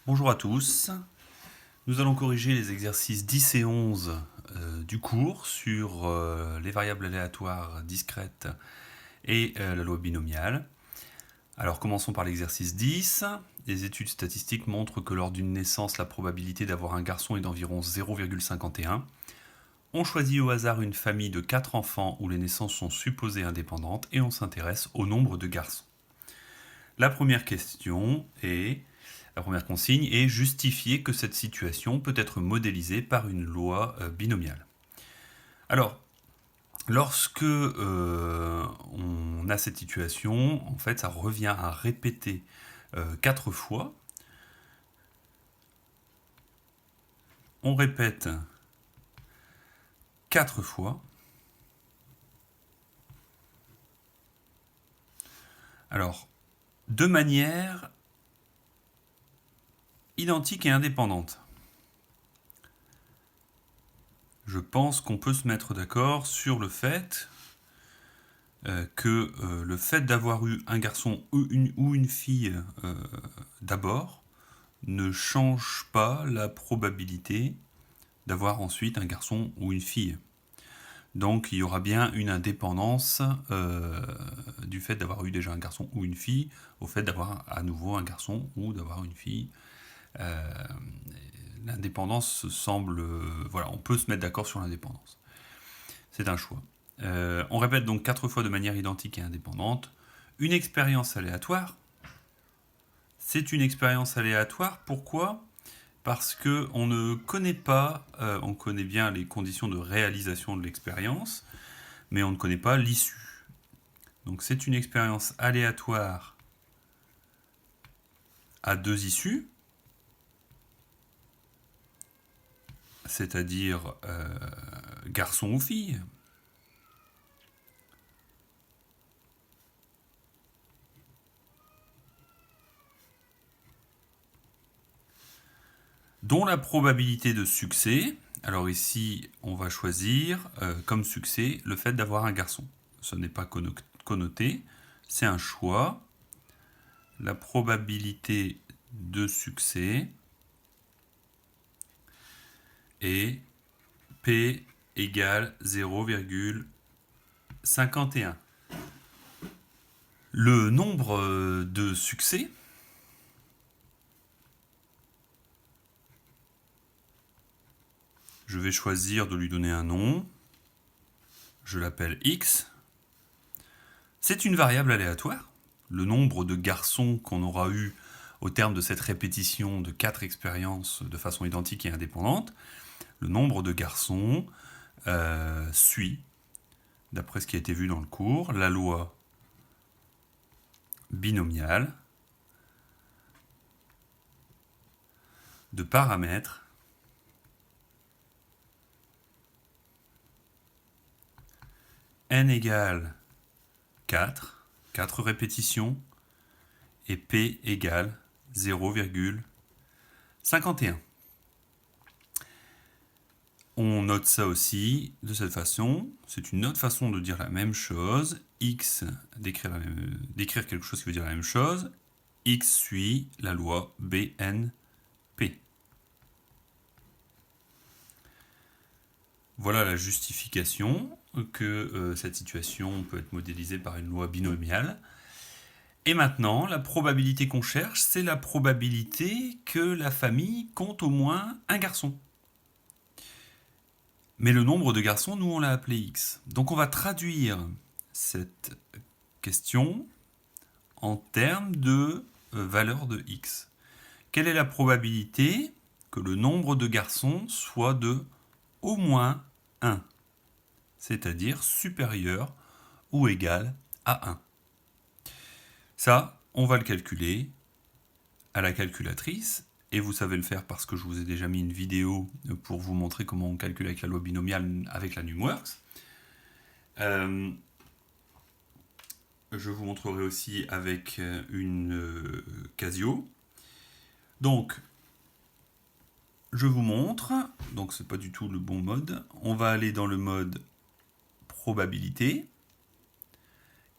Bonjour à tous. Nous allons corriger les exercices 10 et 11 du cours sur les variables aléatoires discrètes et la loi binomiale. Alors commençons par l'exercice 10. Les études statistiques montrent que lors d'une naissance, la probabilité d'avoir un garçon est d'environ 0,51. On choisit au hasard une famille de 4 enfants où les naissances sont supposées indépendantes et on s'intéresse au nombre de garçons. La première consigne est justifier que cette situation peut être modélisée par une loi binomiale. Alors, lorsque on a cette situation, en fait, ça revient à répéter 4 fois. On répète 4 fois. Alors, de manière identique et indépendante. Je pense qu'on peut se mettre d'accord sur le fait que le fait d'avoir eu un garçon ou une fille d'abord ne change pas la probabilité d'avoir ensuite un garçon ou une fille. Donc il y aura bien une indépendance du fait d'avoir eu déjà un garçon ou une fille au fait d'avoir à nouveau un garçon ou d'avoir une fille. L'indépendance semble... voilà, on peut se mettre d'accord sur l'indépendance. C'est un choix. On répète donc 4 fois de manière identique et indépendante. Une expérience aléatoire. C'est une expérience aléatoire. Pourquoi ? Parce qu'on ne connaît pas, on connaît bien les conditions de réalisation de l'expérience, mais on ne connaît pas l'issue. Donc c'est une expérience aléatoire à 2 issues, c'est-à-dire garçon ou fille. Dont la probabilité de succès, alors ici on va choisir comme succès le fait d'avoir un garçon. Ce n'est pas connoté, c'est un choix. La probabilité de succès est P égale 0,51. Le nombre de succès, je vais choisir de lui donner un nom. Je l'appelle X. C'est une variable aléatoire. Le nombre de garçons qu'on aura eu au terme de cette répétition de 4 expériences de façon identique et indépendante, le nombre de garçons suit, d'après ce qui a été vu dans le cours, la loi binomiale de paramètres n égale 4, 4 répétitions, et p égale 0,51. On note ça aussi de cette façon. C'est une autre façon de dire la même chose. X, d'écrire quelque chose qui veut dire la même chose. X suit la loi BNP. Voilà la justification que cette situation peut être modélisée par une loi binomiale. Et maintenant, la probabilité qu'on cherche, c'est la probabilité que la famille compte au moins un garçon. Mais le nombre de garçons, nous, on l'a appelé X. Donc on va traduire cette question en termes de valeur de X. Quelle est la probabilité que le nombre de garçons soit de au moins 1, c'est-à-dire supérieur ou égal à 1. Ça, on va le calculer à la calculatrice, et vous savez le faire parce que je vous ai déjà mis une vidéo pour vous montrer comment on calcule avec la loi binomiale avec la NumWorks. Je vous montrerai aussi avec une Casio. Donc, je vous montre, donc c'est pas du tout le bon mode. On va aller dans le mode probabilité.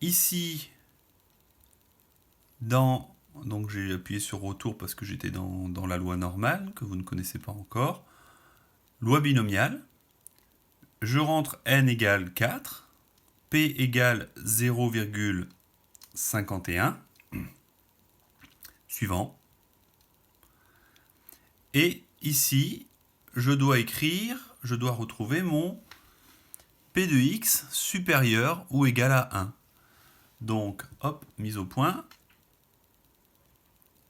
Ici, dans Donc j'ai appuyé sur retour parce que j'étais dans la loi normale, que vous ne connaissez pas encore. Loi binomiale. Je rentre n égale 4, p égale 0,51. Suivant. Et ici, je dois retrouver mon p de x supérieur ou égal à 1. Donc, hop, mise au point.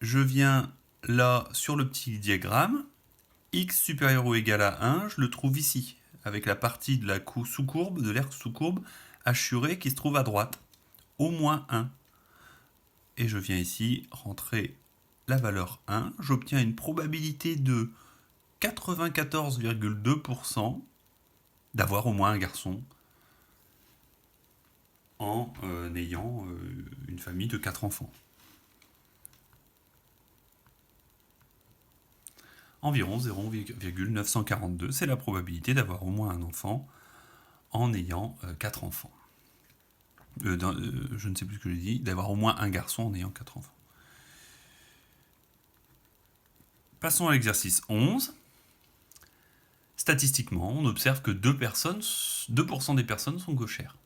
Je viens là sur le petit diagramme. X supérieur ou égal à 1, je le trouve ici, avec la partie de la sous-courbe, de l'aire sous-courbe assurée qui se trouve à droite, au moins 1. Et je viens ici rentrer la valeur 1. J'obtiens une probabilité de 94,2% d'avoir au moins un garçon en ayant une famille de 4 enfants. Environ 0,942, c'est la probabilité d'avoir au moins un enfant en ayant 4 enfants. Je ne sais plus ce que j'ai dit, d'avoir au moins un garçon en ayant 4 enfants. Passons à l'exercice 11. Statistiquement, on observe que 2% des personnes sont gauchères.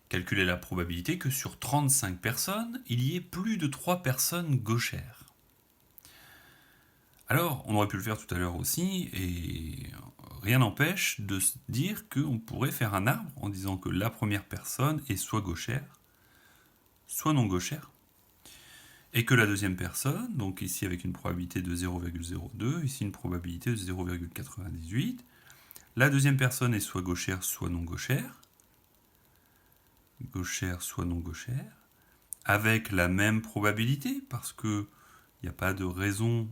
Calculez la probabilité que sur 35 personnes, il y ait plus de 3 personnes gauchères. Alors, on aurait pu le faire tout à l'heure aussi, et rien n'empêche de se dire qu'on pourrait faire un arbre en disant que la première personne est soit gauchère, soit non gauchère, et que la deuxième personne, donc ici avec une probabilité de 0,02, ici une probabilité de 0,98, la deuxième personne est soit gauchère, soit non gauchère, soit non gauchère, avec la même probabilité, parce qu'il n'y a pas de raison,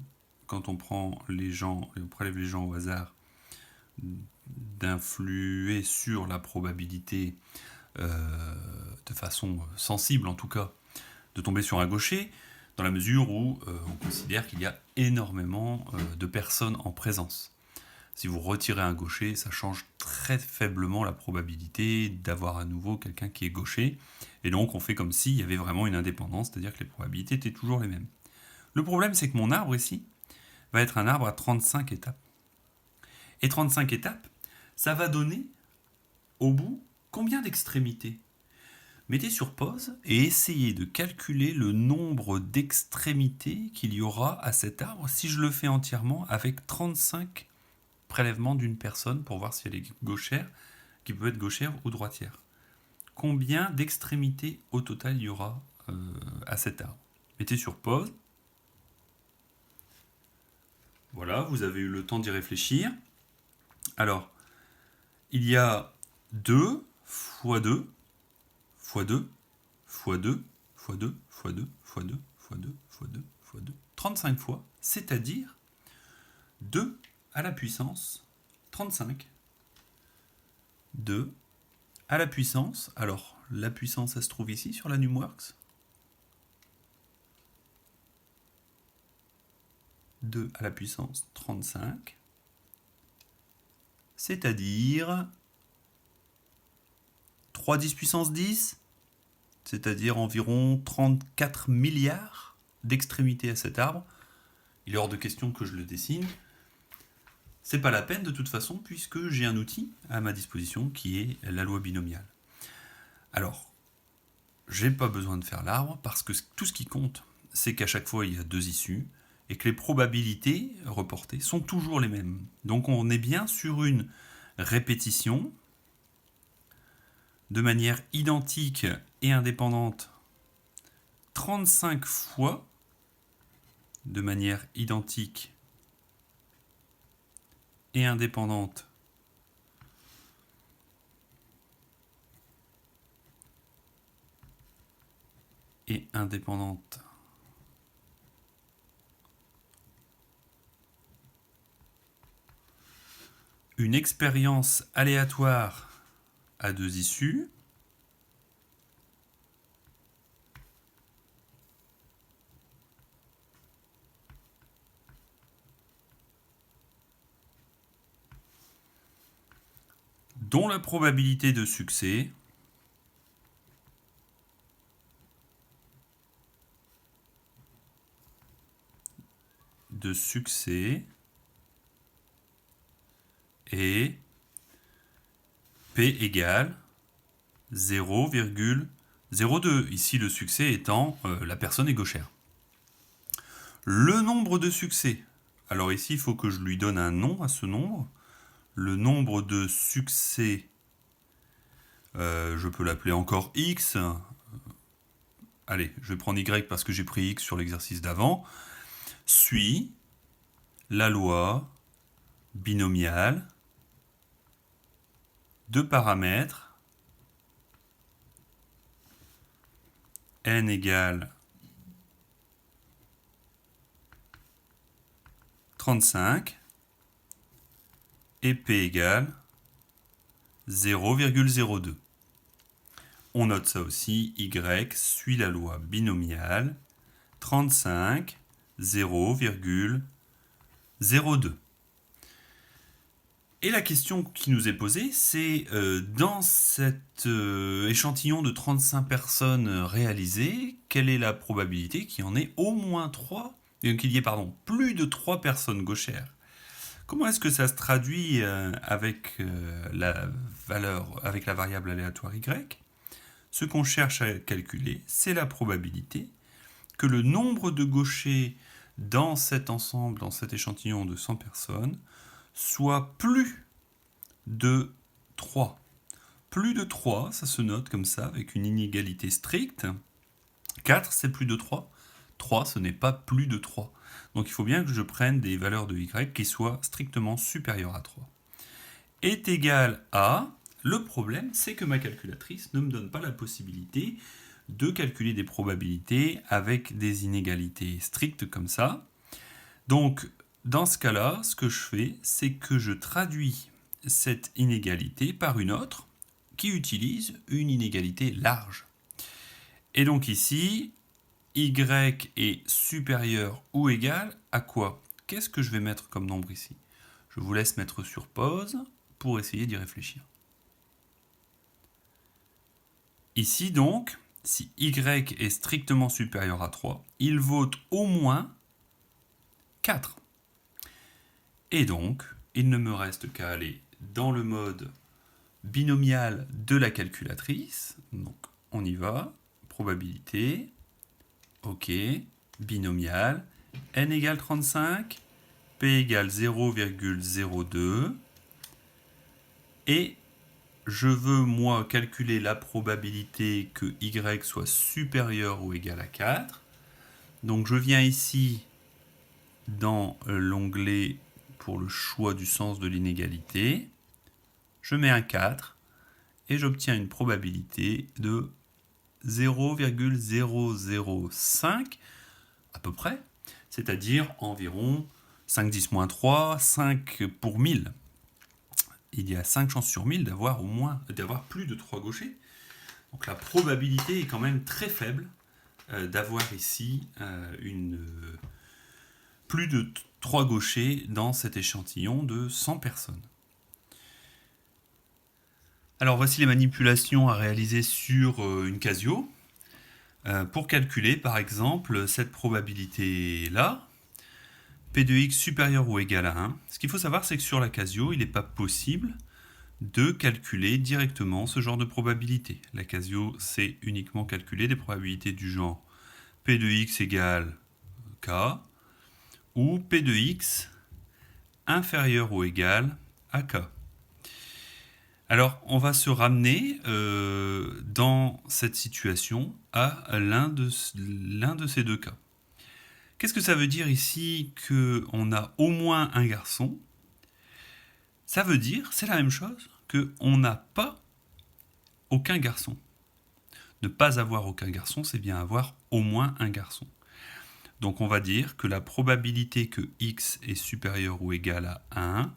quand on prend les gens, et on prélève les gens au hasard, d'influer sur la probabilité de façon sensible en tout cas, de tomber sur un gaucher, dans la mesure où on considère qu'il y a énormément de personnes en présence. Si vous retirez un gaucher, ça change très faiblement la probabilité d'avoir à nouveau quelqu'un qui est gaucher, et donc on fait comme s'il y avait vraiment une indépendance, c'est-à-dire que les probabilités étaient toujours les mêmes. Le problème, c'est que mon arbre ici va être un arbre à 35 étapes. Et 35 étapes, ça va donner, au bout, combien d'extrémités ? Mettez sur pause et essayez de calculer le nombre d'extrémités qu'il y aura à cet arbre si je le fais entièrement avec 35 prélèvements d'une personne pour voir si elle est gauchère, qui peut être gauchère ou droitière. Combien d'extrémités au total il y aura à cet arbre ? Mettez sur pause. Voilà, vous avez eu le temps d'y réfléchir. Alors, il y a 2 fois 2 fois 2 fois 2 fois 2 fois 2 fois 2 fois 2 fois 2 fois 2, 35 fois, c'est-à-dire 2 à la puissance 35. 2 à la puissance, alors la puissance elle se trouve ici sur la Numworks. 2 à la puissance 35, c'est-à-dire 3 10 puissance 10, c'est-à-dire environ 34 milliards d'extrémités à cet arbre. Il est hors de question que je le dessine. C'est pas la peine de toute façon puisque j'ai un outil à ma disposition qui est la loi binomiale. Alors, j'ai pas besoin de faire l'arbre parce que tout ce qui compte, c'est qu'à chaque fois il y a 2 issues et que les probabilités reportées sont toujours les mêmes. Donc on est bien sur une répétition de manière identique et indépendante 35 fois de manière identique et indépendante une expérience aléatoire à 2 issues dont la probabilité de succès de succès est P égale 0,02. Ici, le succès étant la personne est gauchère. Le nombre de succès. Alors ici, il faut que je lui donne un nom à ce nombre. Le nombre de succès, je peux l'appeler encore X. Allez, je vais prendre Y parce que j'ai pris X sur l'exercice d'avant. Suit la loi binomiale de paramètres n égale 35 et P égale 0,02. On note ça aussi, Y suit la loi binomiale 35, 0,02. Et la question qui nous est posée, c'est dans cet échantillon de 35 personnes réalisées, quelle est la probabilité qu'il y en ait au moins 3, qu'il y ait plus de 3 personnes gauchères? Comment est-ce que ça se traduit avec la variable aléatoire Y? Ce qu'on cherche à calculer, c'est la probabilité que le nombre de gauchers dans cet ensemble, dans cet échantillon de 100 personnes, soit plus de 3. Plus de 3, ça se note comme ça, avec une inégalité stricte. 4, c'est plus de 3. 3, ce n'est pas plus de 3. Donc il faut bien que je prenne des valeurs de y qui soient strictement supérieures à 3. Est égal à... Le problème, c'est que ma calculatrice ne me donne pas la possibilité de calculer des probabilités avec des inégalités strictes comme ça. Donc, dans ce cas-là, ce que je fais, c'est que je traduis cette inégalité par une autre qui utilise une inégalité large. Et donc ici, y est supérieur ou égal à quoi? Qu'est-ce que je vais mettre comme nombre ici? Je vous laisse mettre sur pause pour essayer d'y réfléchir. Ici donc, si y est strictement supérieur à 3, il vaut au moins 4. Et donc, il ne me reste qu'à aller dans le mode binomial de la calculatrice. Donc, on y va. Probabilité. OK. Binomial. N égale 35. P égale 0,02. Et je veux, moi, calculer la probabilité que y soit supérieur ou égal à 4. Donc, je viens ici dans l'onglet pour le choix du sens de l'inégalité. Je mets un 4 et j'obtiens une probabilité de 0,005 à peu près, c'est-à-dire environ 5 10 moins 3, 5 pour 1000. Il y a 5 chances sur 1000 d'avoir plus de 3 gauchers. Donc la probabilité est quand même très faible d'avoir ici plus de 3 gauchers dans cet échantillon de 100 personnes. Alors voici les manipulations à réaliser sur une Casio pour calculer par exemple cette probabilité-là, P de x supérieur ou égal à 1. Ce qu'il faut savoir, c'est que sur la Casio, il n'est pas possible de calculer directement ce genre de probabilité. La Casio sait uniquement calculer des probabilités du genre P de x égale K ou P de x inférieur ou égal à K. Alors, on va se ramener dans cette situation à l'un de ces deux cas. Qu'est-ce que ça veut dire ici qu'on a au moins un garçon? Ça veut dire, c'est la même chose, qu'on n'a pas aucun garçon. Ne pas avoir aucun garçon, c'est bien avoir au moins un garçon. Donc on va dire que la probabilité que x est supérieur ou égal à 1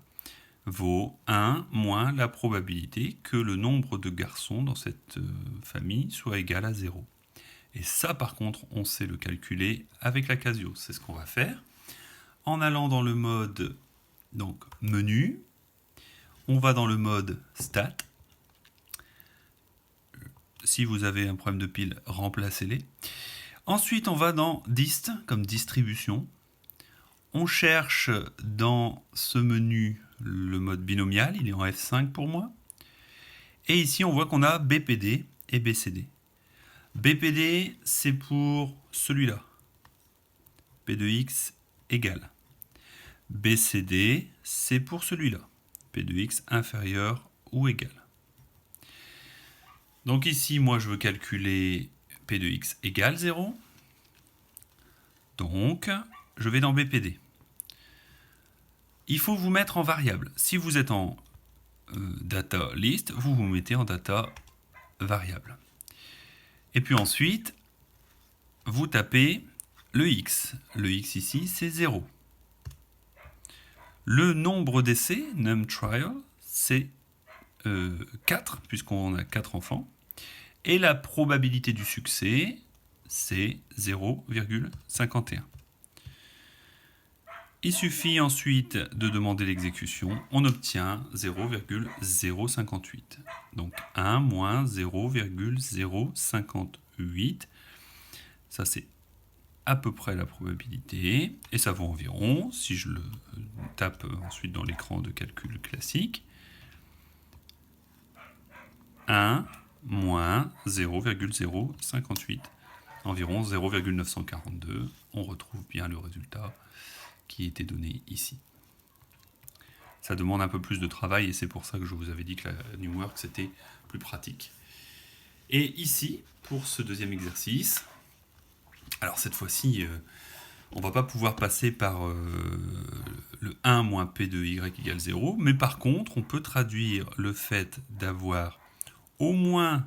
vaut 1 moins la probabilité que le nombre de garçons dans cette famille soit égal à 0. Et ça, par contre, on sait le calculer avec la Casio. C'est ce qu'on va faire. En allant dans le mode donc, menu, on va dans le mode stat. Si vous avez un problème de pile, remplacez-les. Ensuite, on va dans dist, comme distribution. On cherche dans ce menu le mode binomial, il est en F5 pour moi. Et ici, on voit qu'on a BPD et BCD. BPD, c'est pour celui-là. P de x égale. BCD, c'est pour celui-là. P de x inférieur ou égal. Donc ici, moi, je veux calculer P de x égale 0. Donc, je vais dans BPD. Il faut vous mettre en variable. Si vous êtes en data list, vous vous mettez en data variable. Et puis ensuite, vous tapez le x. Le x ici, c'est 0. Le nombre d'essais, numTrial, c'est 4, puisqu'on a 4 enfants. Et la probabilité du succès, c'est 0,51. Il suffit ensuite de demander l'exécution. On obtient 0,058. Donc 1 moins 0,058. Ça, c'est à peu près la probabilité. Et ça vaut environ, si je le tape ensuite dans l'écran de calcul classique, 1 moins 0,058. Environ 0,942. On retrouve bien le résultat qui était donné ici. Ça demande un peu plus de travail et c'est pour ça que je vous avais dit que la NumWorks c'était plus pratique. Et ici, pour ce deuxième exercice, alors cette fois-ci, on ne va pas pouvoir passer par le 1 moins P de Y égale 0, mais par contre, on peut traduire le fait d'avoir au moins,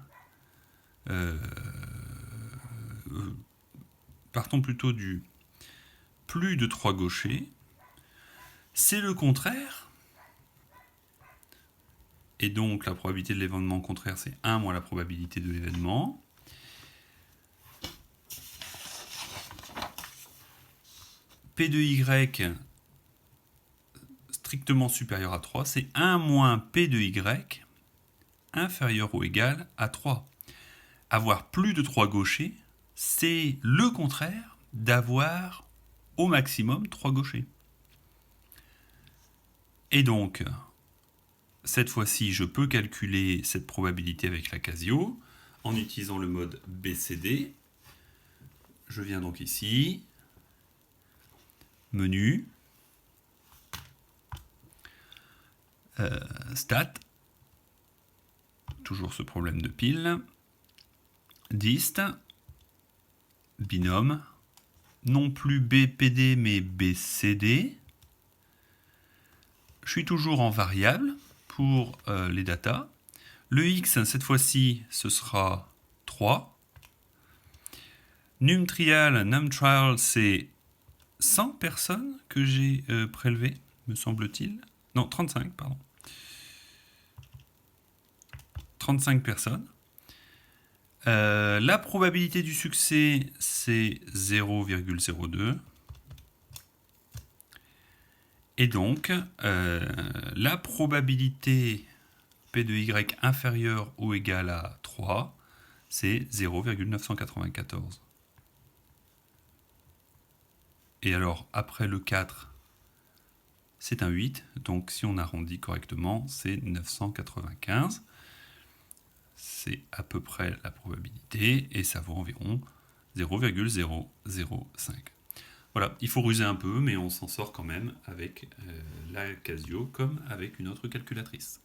partons plutôt du plus de 3 gauchers, c'est le contraire. Et donc la probabilité de l'événement contraire, c'est 1 moins la probabilité de l'événement. P de Y strictement supérieur à 3, c'est 1 moins P de Y inférieur ou égal à 3. Avoir plus de 3 gauchers, c'est le contraire d'avoir au maximum 3 gauchers. Et donc, cette fois-ci, je peux calculer cette probabilité avec la Casio en utilisant le mode BCD. Je viens donc ici, menu, stat, toujours ce problème de pile, dist, binôme, non plus BPD mais BCD. Je suis toujours en variable pour les datas. Le x, cette fois-ci, ce sera 3. NumTrial, c'est 100 personnes que j'ai prélevées, me semble-t-il. Non, 35, pardon. 35 personnes. La probabilité du succès, c'est 0,02. Et donc, la probabilité P de Y inférieure ou égale à 3, c'est 0,994. Et alors, après le 4, c'est un 8. Donc, si on arrondit correctement, c'est 995. C'est à peu près la probabilité et ça vaut environ 0,005. Voilà, il faut ruser un peu, mais on s'en sort quand même avec la Casio comme avec une autre calculatrice.